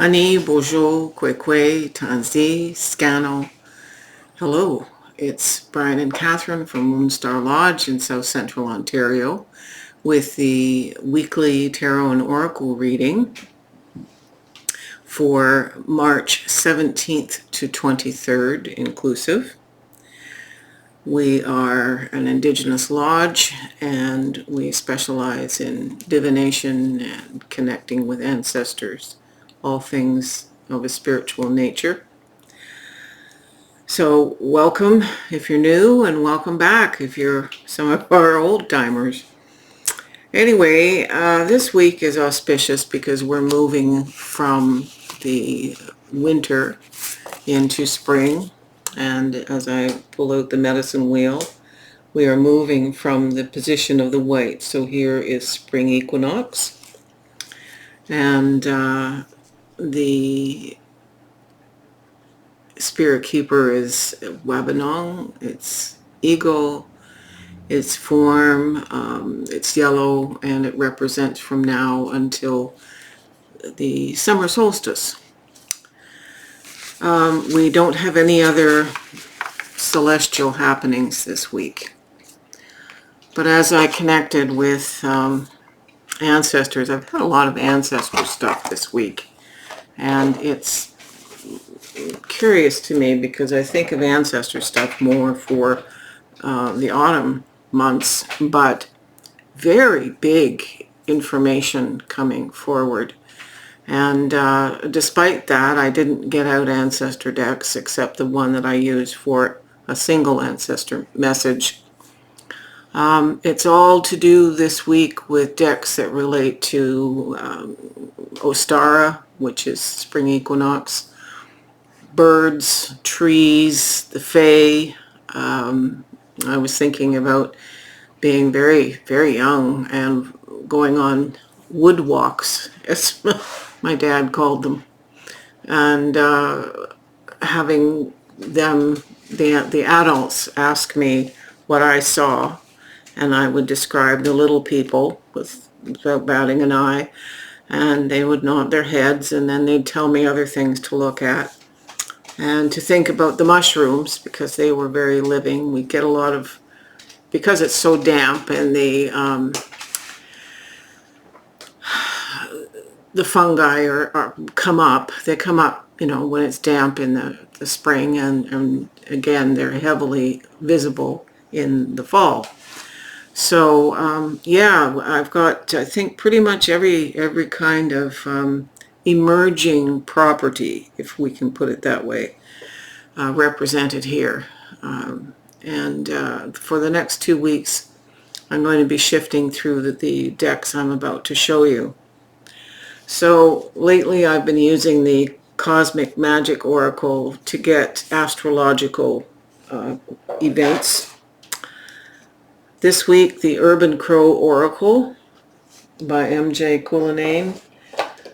Ani, bonjour, kwekwe, tanzi, scano. Hello, it's Brian and Catherine from Moonstarlodge in South Central Ontario with the weekly tarot and oracle reading for March 17th to 23rd inclusive. We are an Indigenous lodge and we specialize in divination and connecting with ancestors, all things of a spiritual nature. So welcome if you're new, and welcome back if you're some of our old timers. Anyway, this week is auspicious because we're moving from the winter into spring. And as I pull out the medicine wheel, we are moving from the position of the white. So here is spring equinox. And the spirit keeper is Wabanong. It's eagle, it's form, it's yellow, and it represents from now until the summer solstice. We don't have any other celestial happenings this week. But as I connected with ancestors, I've had a lot of ancestor stuff this week. And it's curious to me because I think of ancestor stuff more for the autumn months, but very big information coming forward. And despite that, I didn't get out ancestor decks except the one that I used for a single ancestor message. It's all to do this week with decks that relate to Ostara, which is spring equinox, birds, trees, the fae. I was thinking about being very, very young and going on wood walks, as my dad called them, and having them, the adults, ask me what I saw, and I would describe the little people without batting an eye, and they would nod their heads, and then they'd tell me other things to look at. And to think about the mushrooms, because they were very living. We get a lot of, because it's so damp and the fungi are come up. They come up, when it's damp in the spring, and again, they're heavily visible in the fall. So, yeah, I've got, I think, pretty much every kind of emerging property, if we can put it that way, represented here. And for the next 2 weeks, I'm going to be shifting through the decks I'm about to show you. So lately I've been using the Cosmic Magic Oracle to get astrological events. This week, the Urban Crow Oracle by M.J. Cullinane,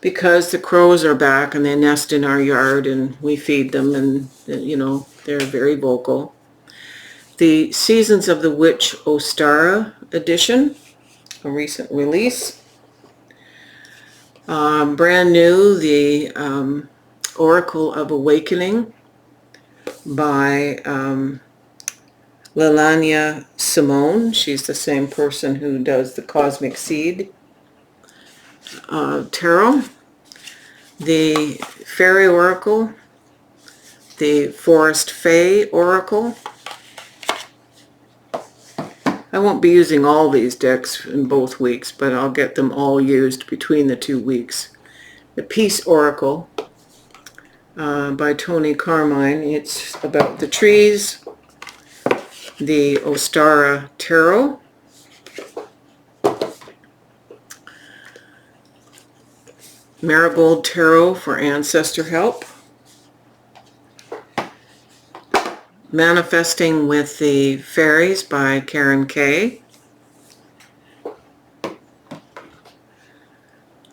because the crows are back and they nest in our yard and we feed them, and they're very vocal. The Seasons of the Witch Ostara edition, a recent release. Brand new, the Oracle of Awakening by Lelania Simone. She's the same person who does the Cosmic Seed Tarot. The Fairy Oracle, the Forest Fae Oracle. I won't be using all these decks in both weeks, but I'll get them all used between the 2 weeks. The Peace Oracle by Tony Carmine. It's about the trees. The Ostara Tarot. Marigold Tarot for ancestor help. Manifesting with the Fairies by Karen Kay.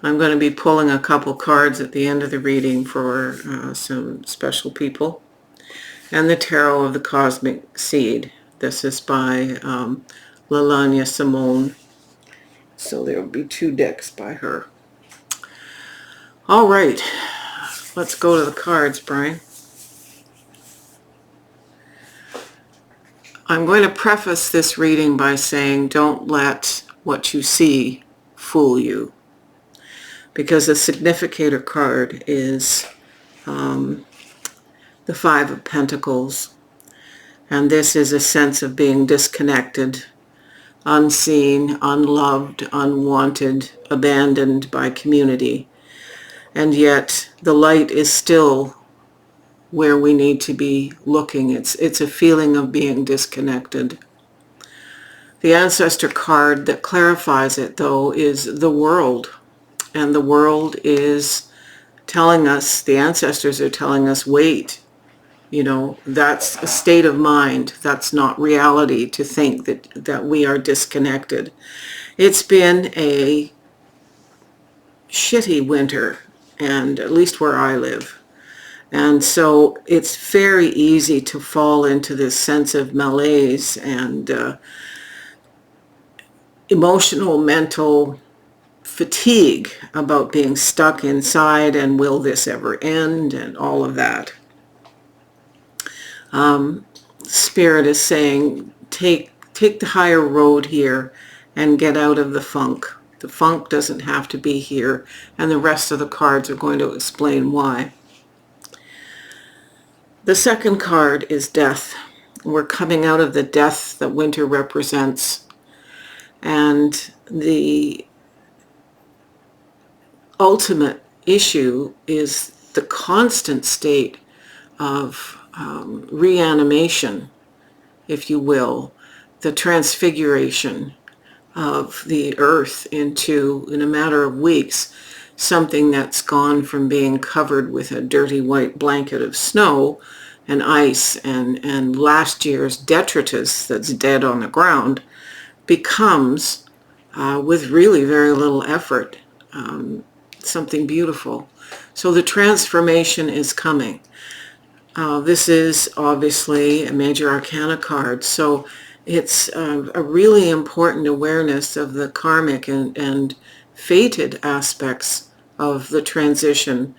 I'm going to be pulling a couple cards at the end of the reading for some special people. And the Tarot of the Cosmic Seed. This is by Lelania Simone. So there will be 2 decks by her. All right. Let's go to the cards, Brian. I'm going to preface this reading by saying don't let what you see fool you, because the significator card is the Five of Pentacles, and this is a sense of being disconnected, unseen, unloved, unwanted, abandoned by community. And yet the light is still where we need to be looking. It's a feeling of being disconnected. The ancestor card that clarifies it, though, is the world. And the world is telling us, the ancestors are telling us, wait. You know, that's a state of mind. That's not reality to think that we are disconnected. It's been a shitty winter, and at least where I live. And so it's very easy to fall into this sense of malaise and emotional, mental fatigue about being stuck inside and will this ever end and all of that. Spirit is saying, take the higher road here and get out of the funk. The funk doesn't have to be here, and the rest of the cards are going to explain why. The second card is death. We're coming out of the death that winter represents, and the ultimate issue is the constant state of reanimation, if you will, the transfiguration of the earth into, in a matter of weeks, something that's gone from being covered with a dirty white blanket of snow and ice and last year's detritus that's dead on the ground becomes, with really very little effort, something beautiful. So the transformation is coming. This is obviously a major arcana card, so it's a really important awareness of the karmic and fated aspects of the transition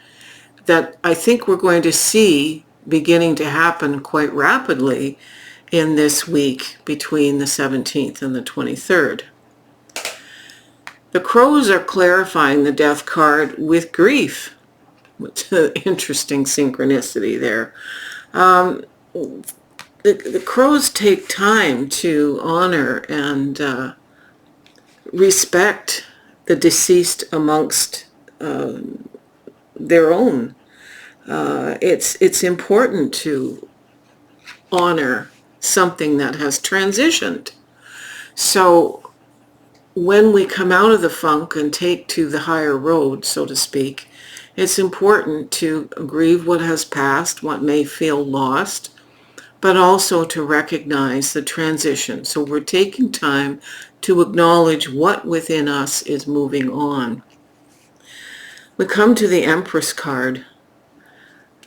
that I think we're going to see beginning to happen quite rapidly in this week between the 17th and the 23rd. The crows are clarifying the death card with grief. Which is an interesting synchronicity there. The crows take time to honor and respect the deceased amongst their own. It's important to honor something that has transitioned. So when we come out of the funk and take to the higher road, so to speak, it's important to grieve what has passed, what may feel lost, but also to recognize the transition. So we're taking time to acknowledge what within us is moving on. We come to the Empress card.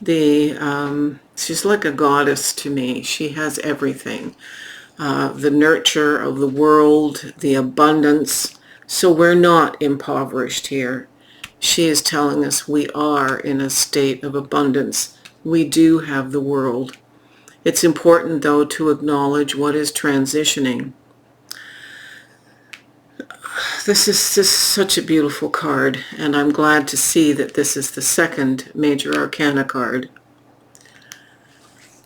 She's like a goddess to me. She has everything. The nurture of the world, the abundance. So we're not impoverished here. She is telling us we are in a state of abundance. We do have the world. It's important, though, to acknowledge what is transitioning. This is such a beautiful card, and I'm glad to see that this is the second major arcana card.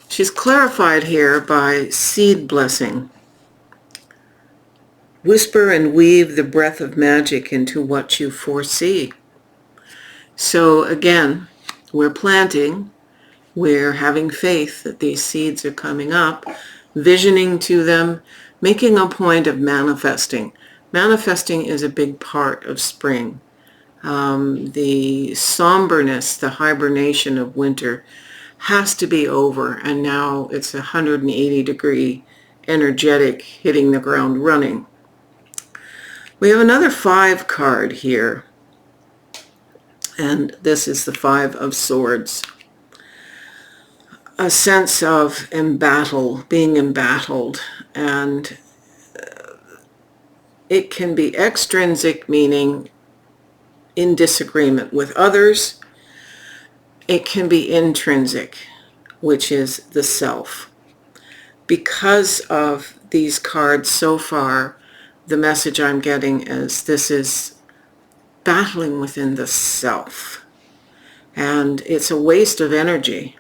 She's clarified here by seed blessing. Whisper and weave the breath of magic into what you foresee. So again, we're planting, we're having faith that these seeds are coming up, visioning to them, making a point of manifesting. Manifesting is a big part of spring. The somberness, the hibernation of winter has to be over, and now it's 180-degree energetic hitting the ground running. We have another 5 card here. And this is the 5 of Swords. A sense of being embattled. And it can be extrinsic, meaning in disagreement with others. it can be intrinsic, which is the self. Because of these cards so far, the message I'm getting is this is battling within the self. And it's a waste of energy,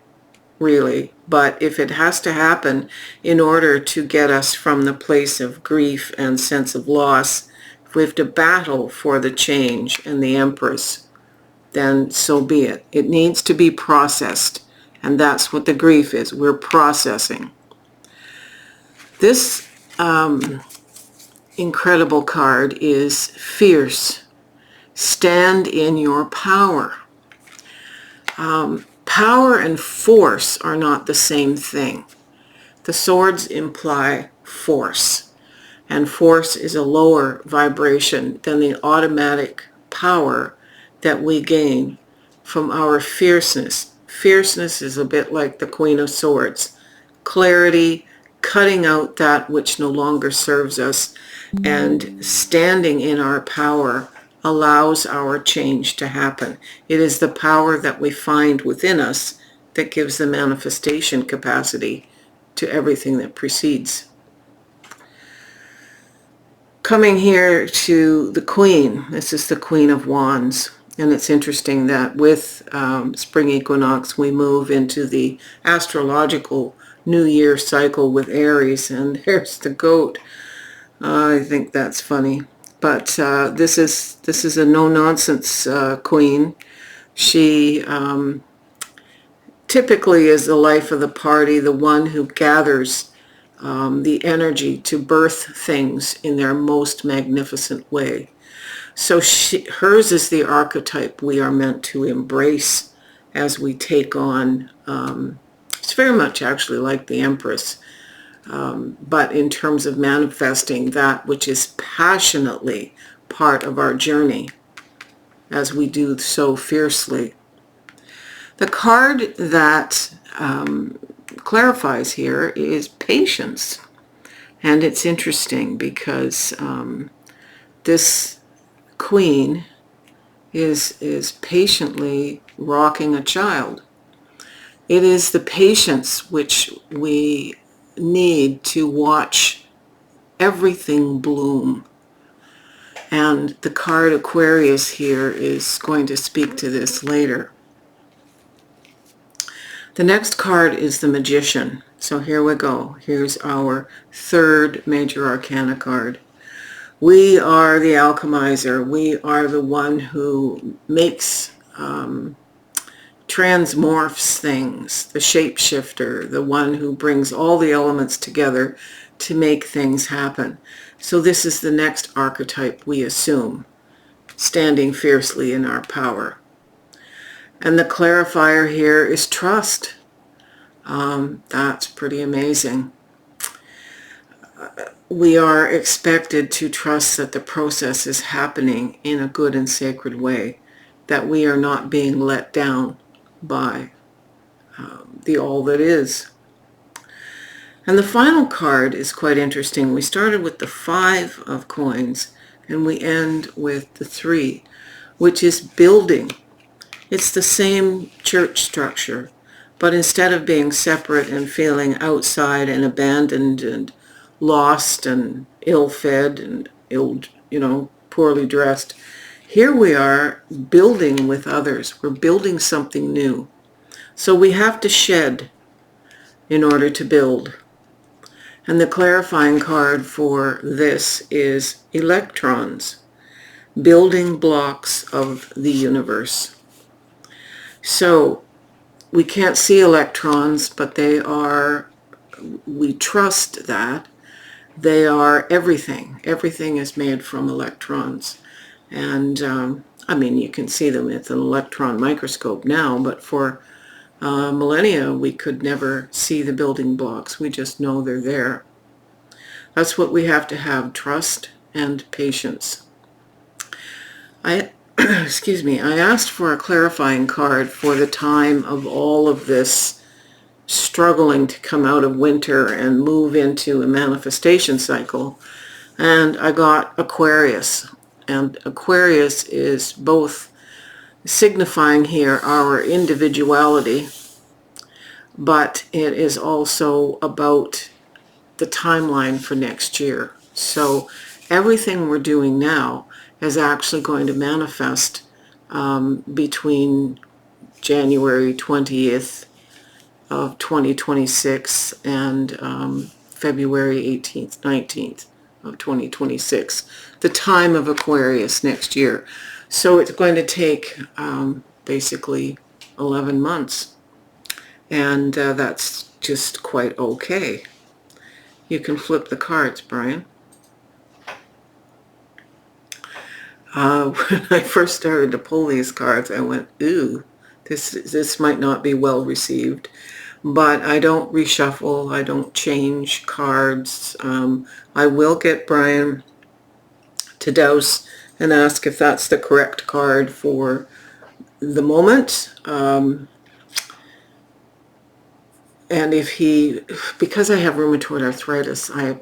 really. But if it has to happen in order to get us from the place of grief and sense of loss, if we have to battle for the change and the Empress, then so be it. It needs to be processed. And that's what the grief is. We're processing. This incredible card is fierce. Stand in your power. Power and force are not the same thing. The swords imply force, and force is a lower vibration than the automatic power that we gain from our fierceness. Fierceness is a bit like the Queen of Swords. Clarity, cutting out that which no longer serves us, and standing in our power allows our change to happen. It is the power that we find within us that gives the manifestation capacity to everything that precedes. Coming here to the Queen, this is the Queen of Wands. And it's interesting that with spring equinox, we move into the astrological New Year cycle with Aries, and there's the goat. I think that's funny. But this is a no-nonsense queen. She typically is the life of the party, the one who gathers the energy to birth things in their most magnificent way. So hers is the archetype we are meant to embrace as we take on. It's very much actually like the Empress. But in terms of manifesting that which is passionately part of our journey, as we do so fiercely. The card that clarifies here is patience. And it's interesting because this queen is patiently rocking a child. It is the patience which we need to watch everything bloom. And the card Aquarius here is going to speak to this later. The next card is the Magician. So here we go. Here's our third major arcana card. We are the alchemizer. We are the one who makes transmorphs things, the shapeshifter, the one who brings all the elements together to make things happen. So this is the next archetype we assume, standing fiercely in our power. And the clarifier here is trust. That's pretty amazing. We are expected to trust that the process is happening in a good and sacred way, that we are not being let down by the all that is. And the final card is quite interesting. We started with the 5 of coins and we end with the 3, which is building. It's the same church structure, but instead of being separate and feeling outside and abandoned and lost and ill-fed and poorly dressed, here we are building with others. We're building something new. So we have to shed in order to build. And the clarifying card for this is electrons, building blocks of the universe. So we can't see electrons, but we trust that they are everything. Everything is made from electrons. And you can see them with an electron microscope now, but for millennia we could never see the building blocks. We just know they're there. That's what we have to have, trust and patience. Excuse me, I asked for a clarifying card for the time of all of this struggling to come out of winter and move into a manifestation cycle, and I got Aquarius. And Aquarius is both signifying here our individuality, but it is also about the timeline for next year. So everything we're doing now is actually going to manifest between January 20th of 2026 and February 18th, 19th of 2026, the time of Aquarius next year. So it's going to take basically 11 months, and that's just quite okay. You can flip the cards, Brian. When I first started to pull these cards, I went, ooh, this might not be well received. But I don't reshuffle, I don't change cards. I will get Brian to dowse and ask if that's the correct card for the moment. And if because I have rheumatoid arthritis, I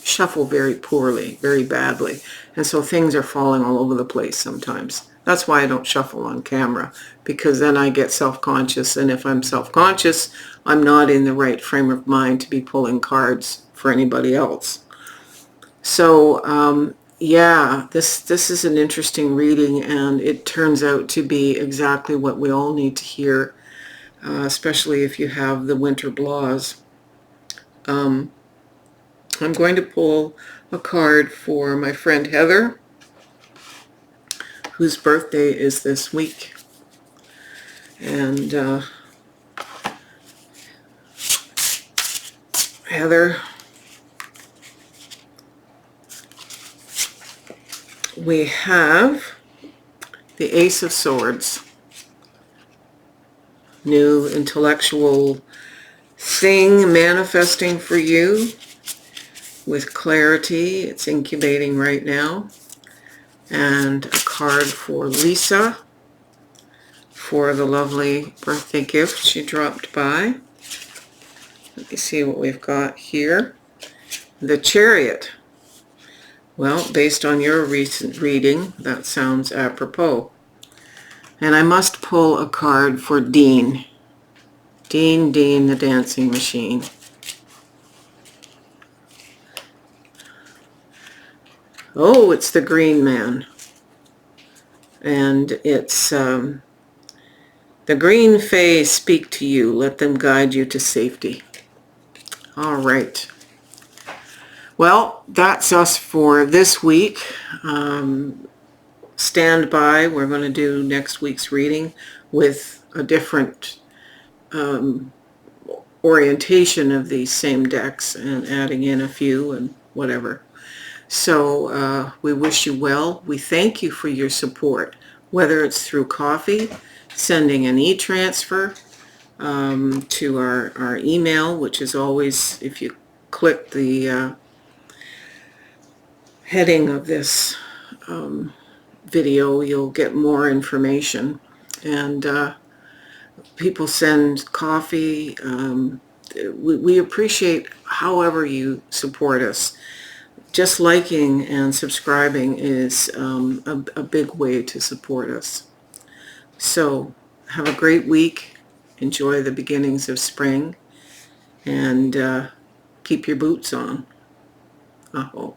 shuffle very poorly, very badly. And so things are falling all over the place sometimes. That's why I don't shuffle on camera, because then I get self-conscious, and if I'm self-conscious, I'm not in the right frame of mind to be pulling cards for anybody else. So yeah, this is an interesting reading, and it turns out to be exactly what we all need to hear, especially if you have the winter blahs. I'm going to pull a card for my friend Heather, whose birthday is this week. And Heather, we have the Ace of Swords, new intellectual thing manifesting for you with clarity. It's incubating right now. And a card for Lisa for the lovely birthday gift she dropped by. Let me see what we've got here. The Chariot. Well, based on your recent reading, that sounds apropos. And I must pull a card for Dean. Dean the Dancing Machine. Oh, it's the Green Man. And it's the Green Fae speak to you. Let them guide you to safety. All right. Well, that's us for this week. Stand by. We're going to do next week's reading with a different orientation of these same decks and adding in a few and whatever. So we wish you well. We thank you for your support, whether it's through coffee, sending an e-transfer to our email, which is always, if you click the heading of this video, you'll get more information. And people send coffee. We appreciate however you support us. Just liking and subscribing is a big way to support us. So have a great week. Enjoy the beginnings of spring. And keep your boots on. Aho.